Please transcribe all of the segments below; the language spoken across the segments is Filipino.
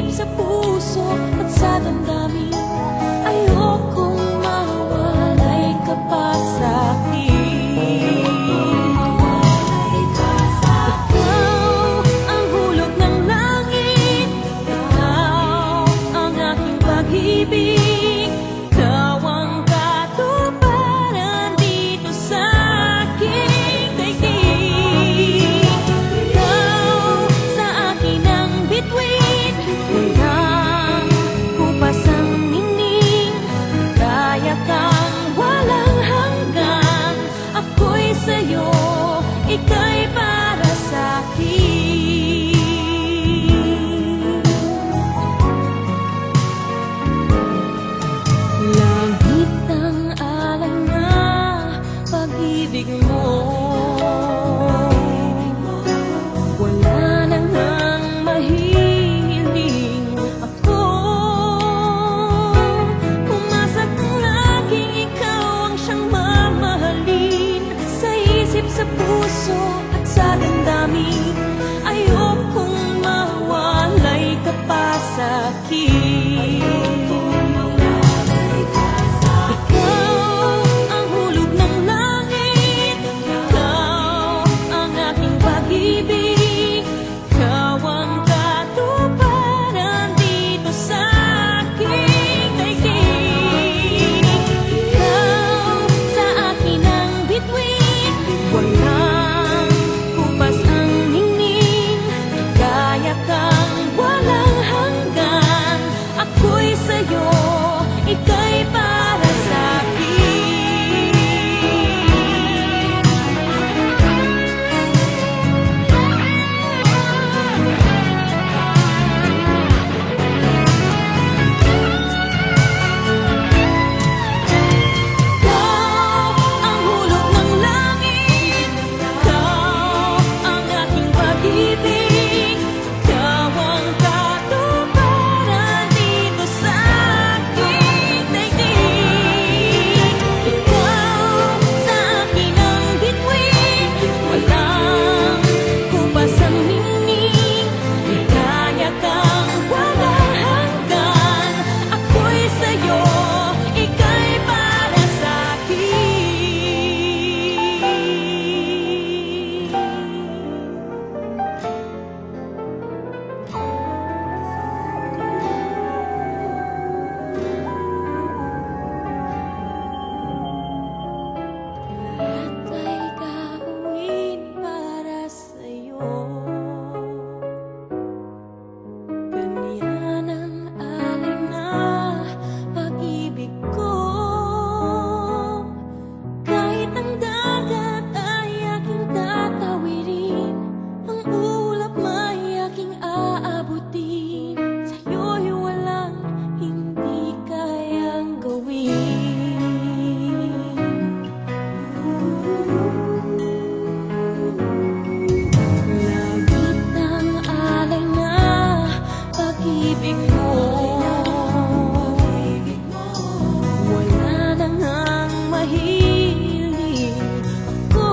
isip, sa puso at sa damdamin. Ayokong mawalay ka pa sa'kin. Ikaw ang hulog ng langit, ikaw ang aking pag-ibig, ikaw ang katuparan dito sa aking daigdig. Ikaw sa akin ang bituin, walang kupas ang ningning, kaya kang walang hanggan. Ako'y sa'yo, ika'y para sa'kin. Langit ang alam na pag-ibig mo, wala na ngang mahihiling ako. Umasa kang laging ikaw ang siyang mamahalin, sa isip, sa puso at sa damdamin. Ayokong mawalay ka pa sa'kin. Ikaw ang hulog ng langit, ikaw ang aking pag-ibig, ikaw ang katuparan dito sa aking daigdig. Ikaw sa akin ang bituin, walang kupas ang ningning, kaya kang walang hanggan. Ako'y sa'yo, ika'y para sa'kin. Ikaw ang hulog ng langit, ikaw ang aking pag-ibig, ikaw ang katuparan dito sa aking daigdig. Ikaw sa akin ang bituin, walang kupas ang ningning, kaya kang walang hanggan. Ako'y sa'yo, ika'y para sa'kin. Lahat ay gagawin para sa'yo. Ganyan ang alay na pag-ibig ko. Kahit ang dagat ay aking tatawirin, ang ulap may aking aabutin, sa'yo'y walang hindi kayang gawin. Langit ng alay na pag-ibig mo, wala na ngang mahihiling ako.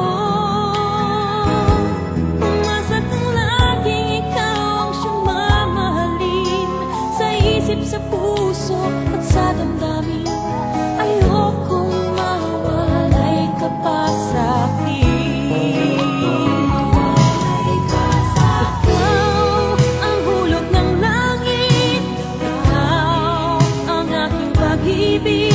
Umasa kang laging ikaw ang siyang mamahalin, sa isip, sa puso at sa damdamin. Ayokong mawalay ka pa sa'kin. Ikaw ang hulog ng langit, ikaw ang aking pag-ibig,